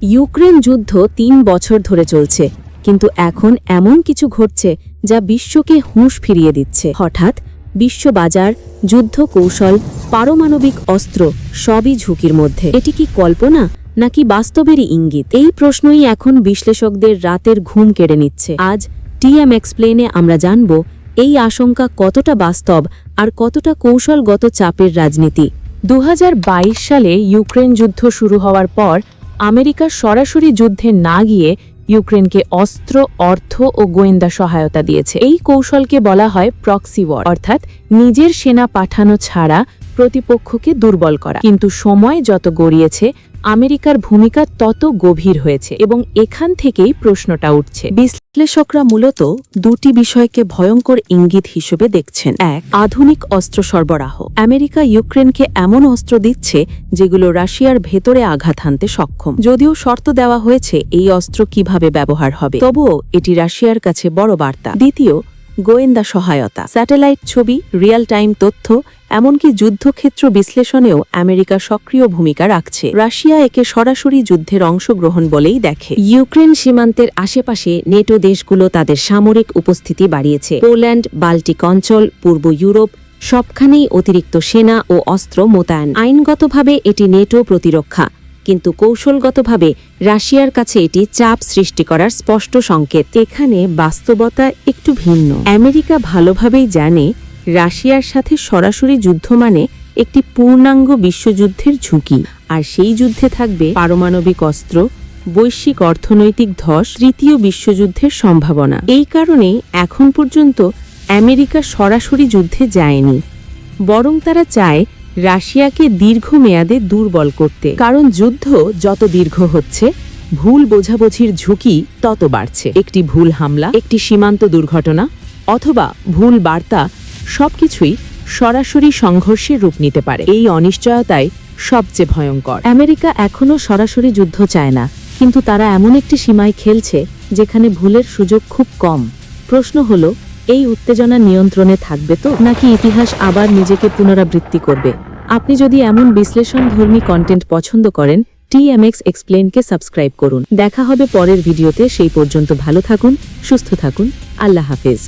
Ukraine যুদ্ধ ৩ বছর ধরে চলছে, কিন্তু এখন এমন কিছু ঘটছে যা বিশ্বকে হুঁশ ফিরিয়ে দিচ্ছে। হঠাৎ বিশ্ববাজার, যুদ্ধ কৌশল, পারমাণবিক অস্ত্র সবই ঝুঁকির মধ্যে। এটি কি কল্পনা নাকি বাস্তবেরই ইঙ্গিত? এই প্রশ্নই এখন বিশ্লেষকদের রাতের ঘুম কেড়ে নিচ্ছে। আজ টিএম এক্সপ্লেনে আমরা জানব এই আশঙ্কা কতটা বাস্তব আর কতটা কৌশলগত চাপের রাজনীতি। 2022 সালে ইউক্রেন যুদ্ধ শুরু হওয়ার পর আমেরিকা সরাসরি যুদ্ধে না গিয়ে ইউক্রেনকে অস্ত্র, অর্থ ও গোয়েন্দা সহায়তা দিয়েছে। এই কৌশলকে বলা হয় প্রক্সি ওয়ার, অর্থাৎ নিজের সেনা পাঠানো ছাড়া প্রতিপক্ষকে দুর্বল করা। কিন্তু সময় যত গড়িয়েছে আমেরিকার ভূমিকা তত গভীর হয়েছে এবং এখান থেকেই প্রশ্নটা উঠছে। বিশ্লেষকরা মূলত দুটি বিষয়কে ভয়ঙ্কর ইঙ্গিত হিসেবে দেখছেন। এক, আধুনিক অস্ত্র সরবরাহ। আমেরিকা ইউক্রেনকে এমন অস্ত্র দিচ্ছে যেগুলো রাশিয়ার ভেতরে আঘাত হানতে সক্ষম। যদিও শর্ত দেওয়া হয়েছে এই অস্ত্র কিভাবে ব্যবহার হবে, তবুও এটি রাশিয়ার কাছে বড় বার্তা। দ্বিতীয়, গোয়েন্দা সহায়তা। স্যাটেলাইট ছবি, রিয়েল টাইম তথ্য, এমনকি যুদ্ধক্ষেত্র বিশ্লেষণেও আমেরিকা সক্রিয় ভূমিকা রাখছে। রাশিয়া একে সরাসরি যুদ্ধের অংশগ্রহণ বলেই দেখে। ইউক্রেন সীমান্তের আশেপাশে নেটো দেশগুলো তাদের সামরিক উপস্থিতি বাড়িয়েছে। পোল্যান্ড, বাল্টিক অঞ্চল, পূর্ব ইউরোপ সবখানেই অতিরিক্ত সেনা ও অস্ত্র মোতায়েন। আইনগতভাবে এটি নেটো প্রতিরক্ষা, কিন্তু কৌশলগতভাবে রাশিয়ার কাছে এটি চাপ সৃষ্টি করার স্পষ্ট সংকেত। এখানে বাস্তবতা একটু ভিন্ন। আমেরিকা ভালোভাবেই জানে রাশিয়ার সাথে সরাসরি যুদ্ধ মানে একটি পূর্ণাঙ্গ বিশ্বযুদ্ধের ঝুঁকি, আর সেই যুদ্ধে থাকবে পারমাণবিক অস্ত্র, বৈশ্বিক অর্থনৈতিক ধস, তৃতীয় বিশ্বযুদ্ধের সম্ভাবনা। এই কারণেই এখন পর্যন্ত আমেরিকা সরাসরি যুদ্ধে যায়নি, বরং তারা চায় রাশিয়াকে দীর্ঘমেয়াদে দুর্বল করতে। কারণ যুদ্ধ যত দীর্ঘ হচ্ছে, ভুল বোঝাবুঝির ঝুঁকি তত বাড়ছে। একটি ভুল হামলা, একটি সীমান্ত দুর্ঘটনা অথবা ভুল বার্তা সবকিছুই সরাসরি সংঘর্ষের রূপ নিতে পারে। এই অনিশ্চয়তাই সবচেয়ে ভয়ঙ্কর। আমেরিকা এখনও সরাসরি যুদ্ধ চায় না, কিন্তু তারা এমন একটি সীমায় খেলছে যেখানে ভুলের সুযোগ খুব কম। প্রশ্ন হলো, এই উত্তেজনা নিয়ন্ত্রণে থাকবে তো, নাকি ইতিহাস আবার নিজেকে পুনরাবৃত্তি করবে? আপনি যদি এমন বিশ্লেষণধর্মী কন্টেন্ট পছন্দ করেন, টিএমএক্স এক্সপ্লেনকে সাবস্ক্রাইব করুন। দেখা হবে পরের ভিডিওতে। সেই পর্যন্ত ভালো থাকুন, সুস্থ থাকুন। আল্লাহ হাফেজ।